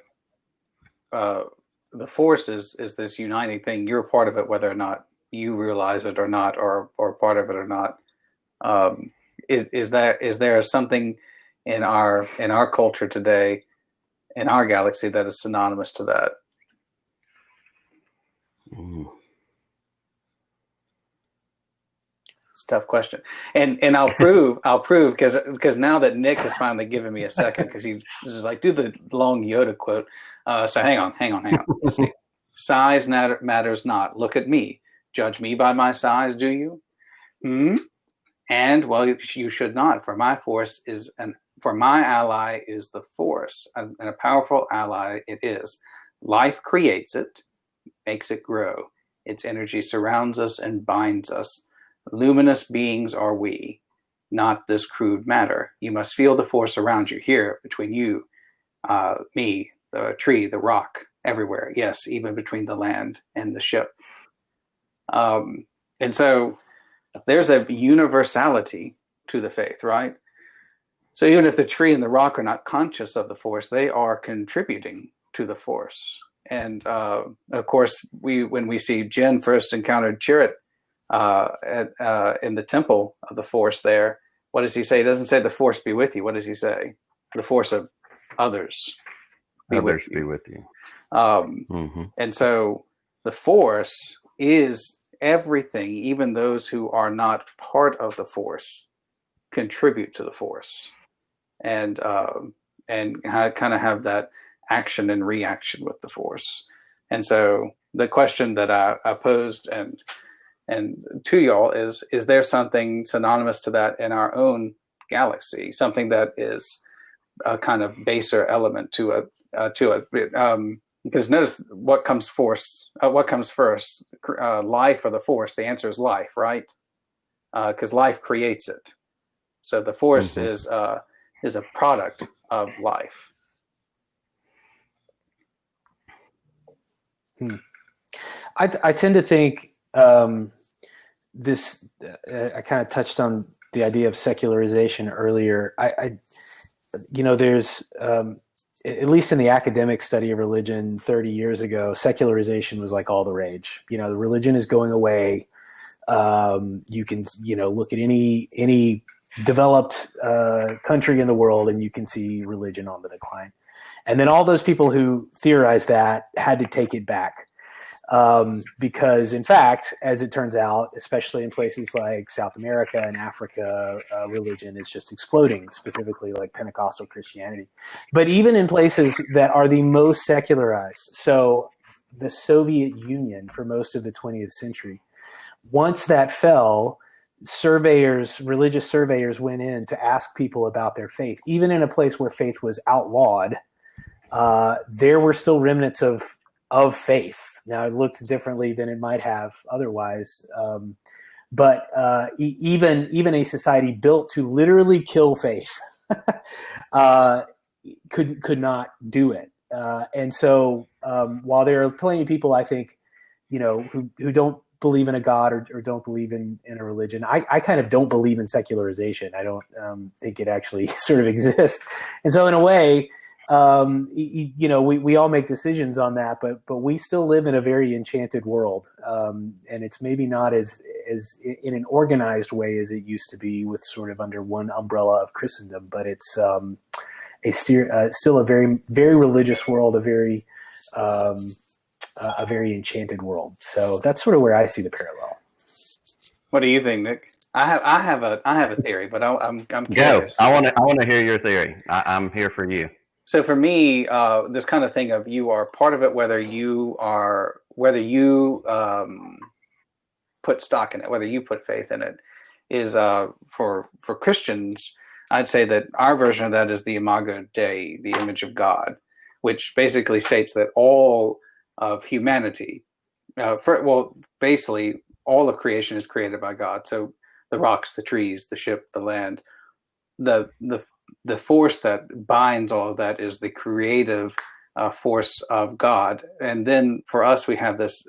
the Force is this uniting thing. You're a part of it, whether or not you realize it or not, or part of it or not. Is there something in our culture today, in our galaxy, that is synonymous to that? tough question, and I'll prove because now that Nick has finally given me a second, because he was just like, do the long Yoda quote. So hang on. Let's see. Size matters not. Look at me. Judge me by my size, do you? And well, you should not. For my ally is the Force, and a powerful ally it is. Life creates it, makes it grow. Its energy surrounds us and binds us. Luminous beings are we, not this crude matter. You must feel the Force around you, here, between you, me, the tree, the rock, everywhere. Yes, even between the land and the ship. And so there's a universality to the faith, right? So even if the tree and the rock are not conscious of the Force, they are contributing to the Force. And of course, when we see Jin first encountered Chirrut in the temple of the Force there, what does he say? He doesn't say the Force be with you. What does he say? The Force of others be with you. And so the Force is everything. Even those who are not part of the Force contribute to the Force, and kind of have that action and reaction with the Force. And so the question that I posed and to y'all is there something synonymous to that in our own galaxy? Something that is a kind of baser element to it. Because notice what comes first, life or the Force? The answer is life, right? Because life creates it. So the Force is a product of life. I tend to think this. I kind of touched on the idea of secularization earlier. There's at least in the academic study of religion 30 years ago, secularization was like all the rage. The religion is going away. You can look at any developed country in the world, and you can see religion on the decline. And then all those people who theorized that had to take it back. Because in fact, as it turns out, especially in places like South America and Africa, religion is just exploding, specifically like Pentecostal Christianity. But even in places that are the most secularized, so the Soviet Union for most of the 20th century, once that fell, religious surveyors went in to ask people about their faith. Even in a place where faith was outlawed, there were still remnants of faith. Now, it looked differently than it might have otherwise, but even a society built to literally kill faith could not do it. And so, while there are plenty of people, I think, who don't believe in a God or don't believe in a religion, I kind of don't believe in secularization. I don't think it actually sort of exists. And so, in a way, we all make decisions on that, but we still live in a very enchanted world, and it's maybe not as in an organized way as it used to be, with sort of under one umbrella of Christendom. But it's still a very, very religious world, a very enchanted world. So that's sort of where I see the parallel. What do you think, Nick? I have a theory, but I'm curious. Go. I want to hear your theory. I'm here for you. So for me, this kind of thing of you are part of it, whether you put stock in it, whether you put faith in it, is for Christians, I'd say that our version of that is the Imago Dei, the image of God, which basically states that all of humanity, basically all of creation is created by God. So the rocks, the trees, the ship, the land, the force that binds all of that is the creative force of God. And then for us, we have this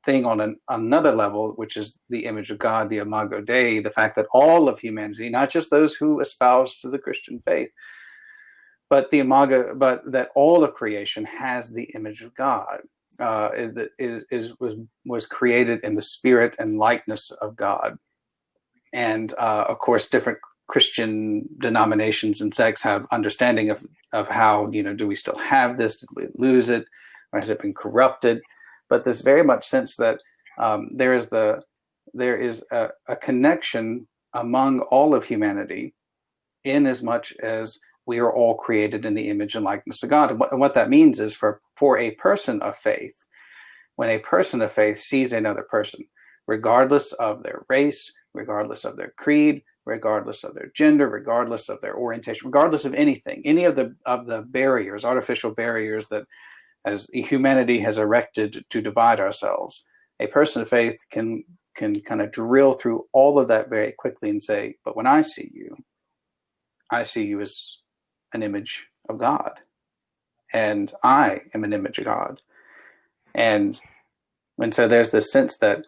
thing on another level, which is the image of God, the Imago Dei, the fact that all of humanity, not just those who espouse to the Christian faith, but that all of creation has the image of God. Was created in the spirit and likeness of God. And of course, different Christian denominations and sects have understanding of how, do we still have this? Did we lose it? Or has it been corrupted? But there's very much sense that there is there is a connection among all of humanity, in as much as we are all created in the image and likeness of God. And what that means is for a person of faith, when a person of faith sees another person, regardless of their race, regardless of their creed, regardless of their gender, regardless of their orientation, regardless of anything, any of the barriers, artificial barriers that as humanity has erected to divide ourselves, a person of faith can kind of drill through all of that very quickly and say, but when I see you as an image of God, and I am an image of God. And so there's this sense that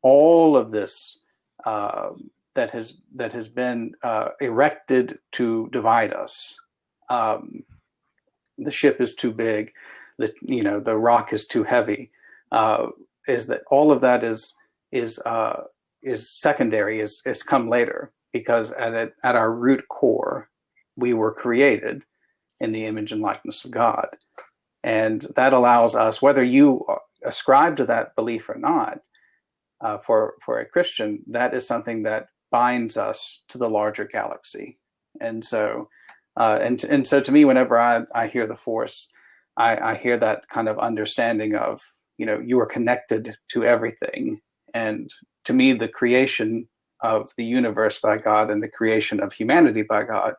all of this that has been erected to divide us, the ship is too big, the rock is too heavy, is that all of that is secondary, is come later, because at our root core, we were created in the image and likeness of God. And that allows us, whether you ascribe to that belief or not, for a Christian, that is something that binds us to the larger galaxy. And so, and so to me, whenever I hear the Force, I hear that kind of understanding of, you are connected to everything. And to me, the creation of the universe by God and the creation of humanity by God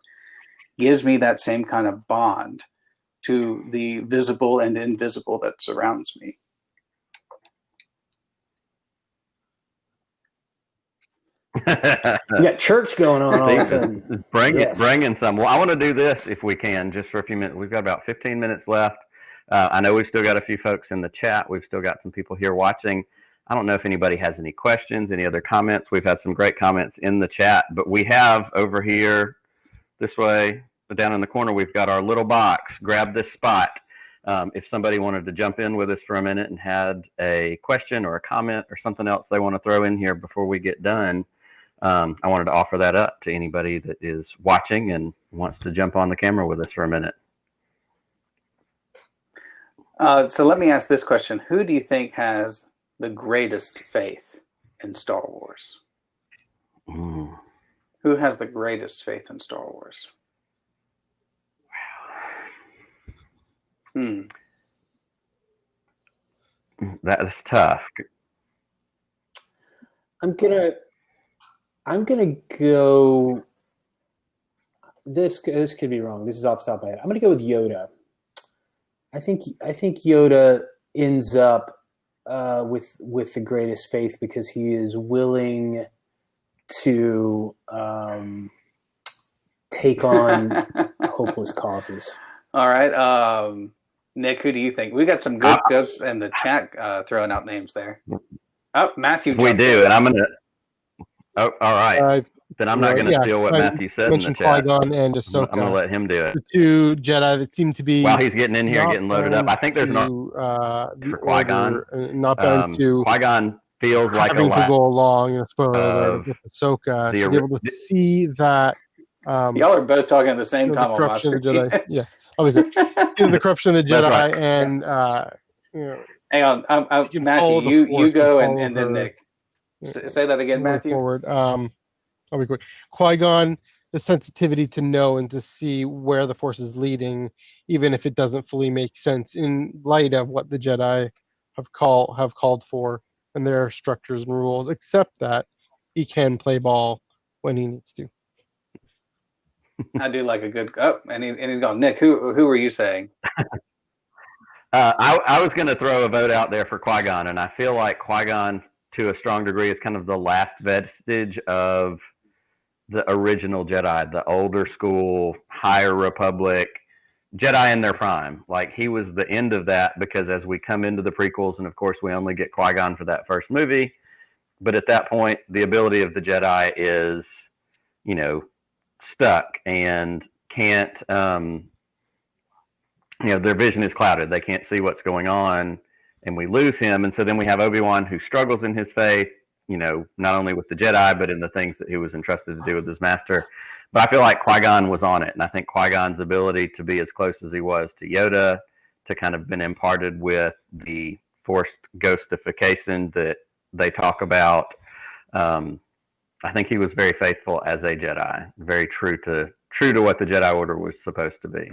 gives me that same kind of bond to the visible and invisible that surrounds me. You got church going on all of a sudden. Bringing some. Well, I want to do this if we can, just for a few minutes. We've got about 15 minutes left. I know we've still got a few folks in the chat. We've still got some people here watching. I don't know if anybody has any questions, any other comments. We've had some great comments in the chat, but we have over here this way, down in the corner, we've got our little box. Grab this spot. If somebody wanted to jump in with us for a minute and had a question or a comment or something else they want to throw in here before we get done, I wanted to offer that up to anybody that is watching and wants to jump on the camera with us for a minute. So let me ask this question. Who do you think has the greatest faith in Star Wars? Who has the greatest faith in Star Wars? That is tough. I'm gonna go. This could be wrong. This is off the top of my head. I'm gonna go with Yoda. I think Yoda ends up with the greatest faith because he is willing to take on hopeless causes. All right, Nick, who do you think? We got some good folks in the chat throwing out names there. Oh, Matthew. We do, and I'm gonna. Oh, all right. Then I'm not going to steal what Matthew said in the chat. Qui-Gon and Ahsoka. I'm going to let him do it. The two Jedi that seem to be while he's getting in here, getting loaded up. I think there's not for Qui-Gon. Not going to Qui-Gon feels like having to go along. Spoiler alert with Ahsoka. He's able to see that. Y'all are both talking at the same time. The corruption of the Jedi. Yeah, I'll be good. The corruption of the Jedi right. and hang on, Matthew. You go and then Nick. Say that again, Matthew. Forward. I'll be quick. Qui-Gon, the sensitivity to know and to see where the Force is leading, even if it doesn't fully make sense in light of what the Jedi have called for and their structures and rules, except that he can play ball when he needs to. I do like a good and he's gone. Nick, who were you saying? I was going to throw a vote out there for Qui-Gon, and I feel like Qui-Gon, to a strong degree, is kind of the last vestige of the original Jedi, the older school, higher Republic, Jedi in their prime. Like, he was the end of that, because as we come into the prequels, and of course we only get Qui-Gon for that first movie, but at that point, the ability of the Jedi is, stuck and can't, their vision is clouded. They can't see what's going on, and we lose him. And so then we have Obi-Wan, who struggles in his faith, not only with the Jedi, but in the things that he was entrusted to do with his master. But I feel like Qui-Gon was on it. And I think Qui-Gon's ability to be as close as he was to Yoda, to kind of been imparted with the forced ghostification that they talk about, I think he was very faithful as a Jedi, very true to what the Jedi Order was supposed to be.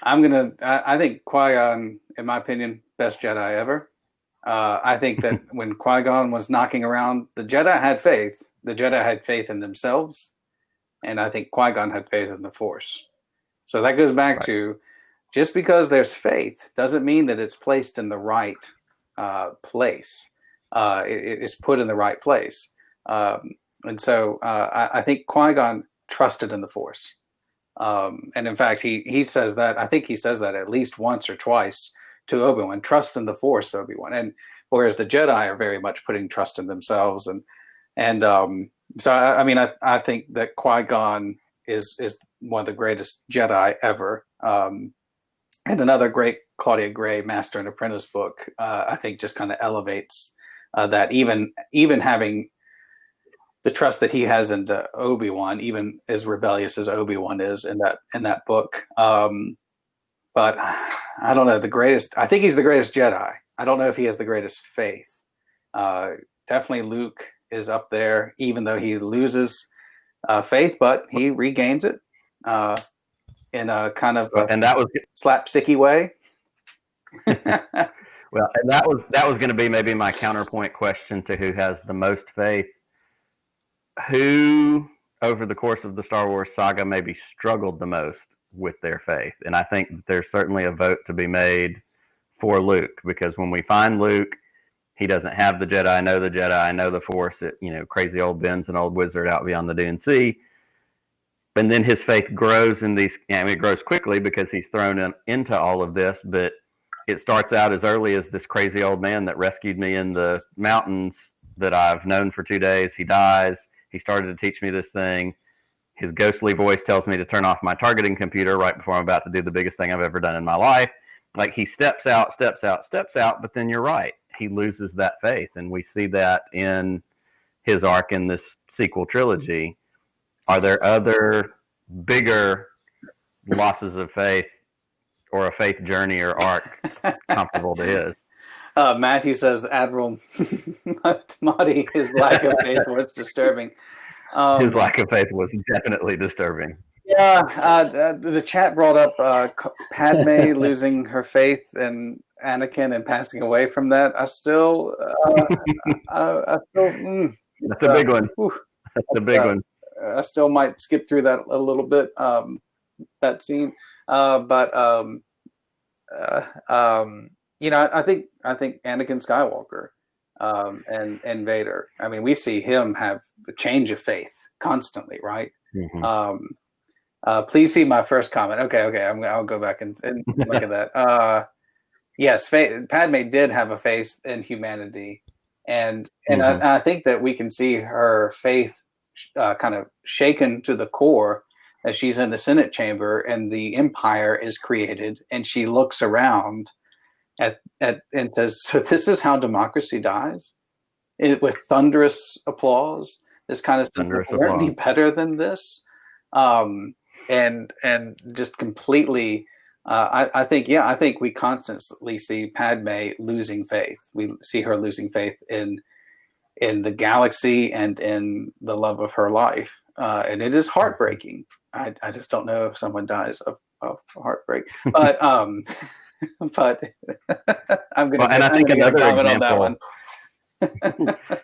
I think Qui-Gon, in my opinion, best Jedi ever. I think that when Qui-Gon was knocking around, the Jedi had faith. The Jedi had faith in themselves, and I think Qui-Gon had faith in the Force. So that goes back to, just because there's faith doesn't mean that it's placed in the right place. It's put in the right place. And so I think Qui-Gon trusted in the Force. And in fact, he says that, I think he says that at least once or twice to Obi-Wan, trust in the Force, Obi-Wan. And whereas the Jedi are very much putting trust in themselves. And so, I mean, I think that Qui-Gon is one of the greatest Jedi ever. And another great Claudia Gray Master and Apprentice book, I think just kind of elevates that, even having the trust that he has into Obi-Wan, even as rebellious as Obi-Wan is in that book. But I don't know, I think he's the greatest Jedi. I don't know if he has the greatest faith. Definitely Luke is up there, even though he loses faith, but he regains it in a kind of and that was slapsticky way. Well, and that was going to be maybe my counterpoint question to who has the most faith. Who, over the course of the Star Wars saga, maybe struggled the most with their faith? And I think there's certainly a vote to be made for Luke, because when we find Luke, he doesn't have the Jedi. I know the Jedi. I know the Force. Crazy old Ben's an old wizard out beyond the Dune Sea. And then his faith grows in these. It grows quickly because he's thrown into all of this. But it starts out as early as this crazy old man that rescued me in the mountains that I've known for 2 days. He dies. He started to teach me this thing. His ghostly voice tells me to turn off my targeting computer right before I'm about to do the biggest thing I've ever done in my life. Like, he steps out, but then you're right. He loses that faith, and we see that in his arc in this sequel trilogy. Are there other bigger losses of faith or a faith journey or arc comparable to his? Matthew says Admiral Mahdi, his lack of faith was disturbing. His lack of faith was definitely disturbing. Yeah, the chat brought up Padme losing her faith in Anakin and passing away from that. That's a big one. That's a big one. I still might skip through that a little bit, that scene. But I think Anakin Skywalker and Vader. I mean, we see him have a change of faith constantly, right? Mm-hmm. Please see my first comment. Okay. I'll go back and look at that. Yes, Padme did have a faith in humanity, and mm-hmm. I think that we can see her faith kind of shaken to the core as she's in the Senate chamber and the Empire is created, and she looks around at and says, "So this is how democracy dies?" With thunderous applause. This kind of stuff wouldn't be better than this, and just completely. I think we constantly see Padme losing faith. We see her losing faith in the galaxy and in the love of her life, and it is heartbreaking. I just don't know if someone dies of heartbreak, but but I'm going to comment on that one.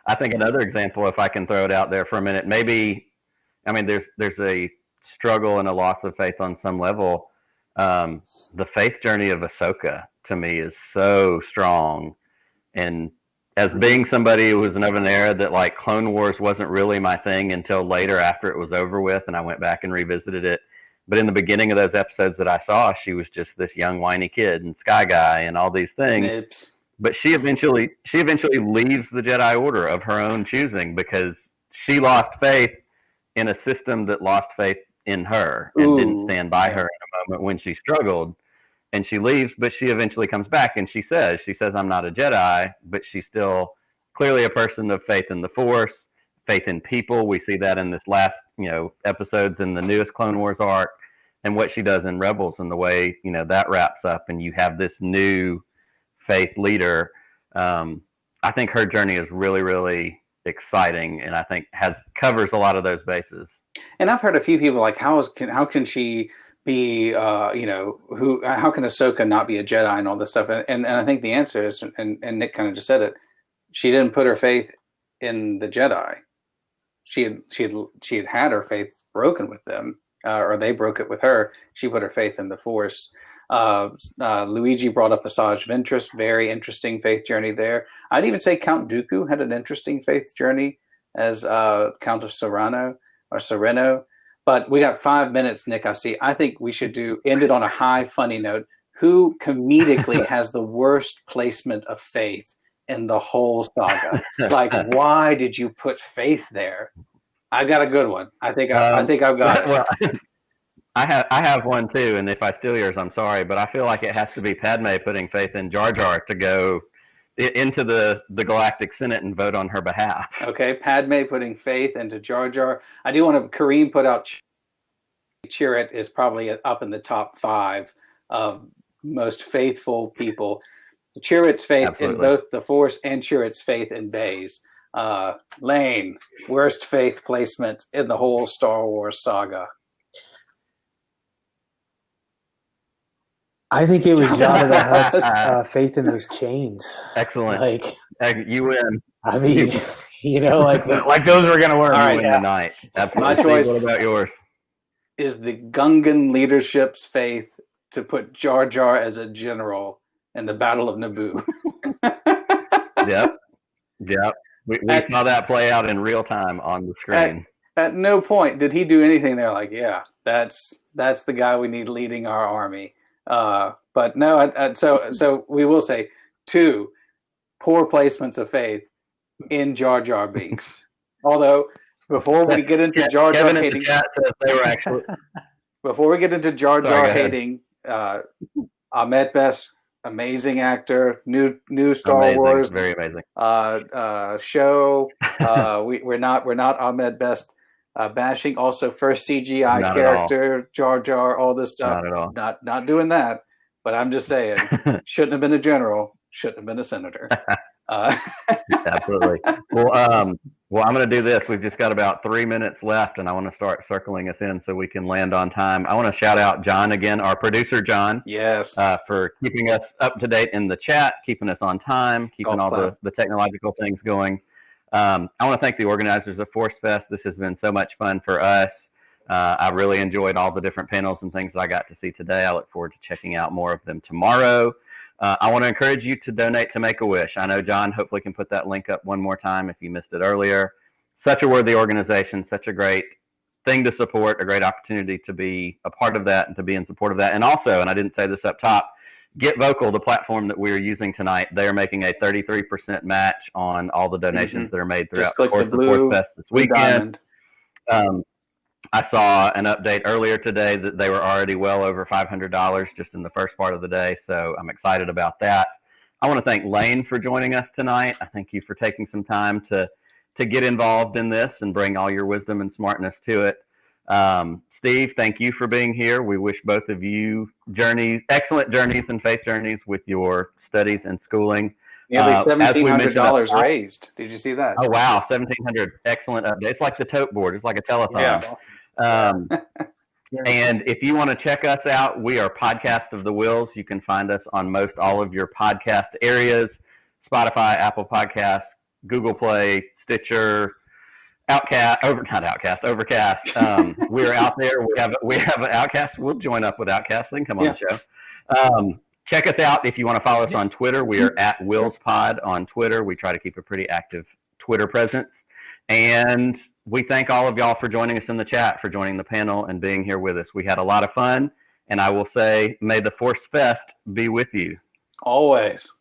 I think another example, if I can throw it out there for a minute, there's a struggle and a loss of faith on some level. The faith journey of Ahsoka to me is so strong, and as being somebody who was of an era that like Clone Wars wasn't really my thing until later after it was over with, and I went back and revisited it. But in the beginning of those episodes that I saw, she was just this young whiny kid and Sky Guy and all these things. Nips. But she eventually leaves the Jedi Order of her own choosing because she lost faith in a system that lost faith in her and didn't stand by her in a moment when she struggled. And she leaves, but she eventually comes back and she says, "I'm not a Jedi," but she's still clearly a person of faith in the Force, faith in people. We see that in this last, episodes in the newest Clone Wars arc, and what she does in Rebels and the way, that wraps up, and you have this new faith leader. I think her journey is really, really exciting, and I think covers a lot of those bases. And I've heard a few people like, how can she be, how can Ahsoka not be a Jedi and all this stuff? And I think the answer is, and Nick kind of just said it, she didn't put her faith in the Jedi. She had her faith broken with them, or they broke it with her. She put her faith in the Force. Luigi brought up Asajj Ventress, very interesting faith journey there. I'd even say Count Dooku had an interesting faith journey as Count of Sereno. But we got 5 minutes, Nick. I think we should end it on a high, funny note. Who comedically has the worst placement of faith in the whole saga? Like, why did you put faith there? I got a good one. I think I've got it. Well, I have one too, and if I steal yours, I'm sorry, but I feel like it has to be Padme putting faith in Jar Jar to go into the Galactic Senate and vote on her behalf. Okay, Padme putting faith into Jar Jar. I do want to. Kareem put out Chirrut is probably up in the top 5 of most faithful people. Chirrut's faith Absolutely. In both the Force and Chirrut's faith in Baze. Lane, worst faith placement in the whole Star Wars saga. I think it was Jabba the Hutt's faith in those chains. Excellent. Like, you win. I mean, like those were going to work. All right, tonight. My choice. What about yours? Is the Gungan leadership's faith to put Jar Jar as a general in the Battle of Naboo. Yep. We saw that play out in real time on the screen. At no point did he do anything there like, yeah, that's the guy we need leading our army. But no, so we will say 2 poor placements of faith in Jar Jar Binks. Although before we get into Jar Jar Kevin hating, in the chat says they were actually. Before we get into Jar Jar hating, Ahmed Best, amazing actor, new Star Wars, very amazing show. We're not Ahmed Best bashing. Also, first CGI not character, Jar Jar, all this stuff. Not at all. Not doing that. But I'm just saying, shouldn't have been a general. Shouldn't have been a senator. Absolutely. Well, I'm going to do this. We've just got about 3 minutes left, and I want to start circling us in so we can land on time. I want to shout out John again, our producer, John. Yes. For keeping us up to date in the chat, keeping us on time, keeping all the technological things going. I want to thank the organizers of Forcefest. This has been so much fun for us. I really enjoyed all the different panels and things that I got to see today. I look forward to checking out more of them tomorrow. I want to encourage you to donate to Make-A-Wish. I know John hopefully can put that link up one more time if you missed it earlier. Such a worthy organization, such a great thing to support, a great opportunity to be a part of that and to be in support of that. And also, and I didn't say this up top, Get Vocal, the platform that we're using tonight, they are making a 33% match on all the donations that are made throughout the course of Forcefest this weekend. I saw an update earlier today that they were already well over $500 just in the first part of the day, so I'm excited about that. I want to thank Lane for joining us tonight. I thank you for taking some time to get involved in this and bring all your wisdom and smartness to it. Steve, thank you for being here. We wish both of you excellent journeys and faith journeys with your studies and schooling. Nearly $1,700 raised. Did you see that? Oh, wow. $1,700. Excellent update. It's like the tote board. It's like a telethon. Yeah. Awesome. And if you want to check us out, we are Podcast of the Whills. You can find us on most all of your podcast areas, Spotify, Apple Podcasts, Google Play, Stitcher, Overcast. We're out there. We have an Outcast. We'll join up with Outcast. They can come on the show. Check us out if you want to follow us on Twitter. We are at WillsPod on Twitter. We try to keep a pretty active Twitter presence. And we thank all of y'all for joining us in the chat, for joining the panel and being here with us. We had a lot of fun. And I will say, may the Forcefest be with you. Always.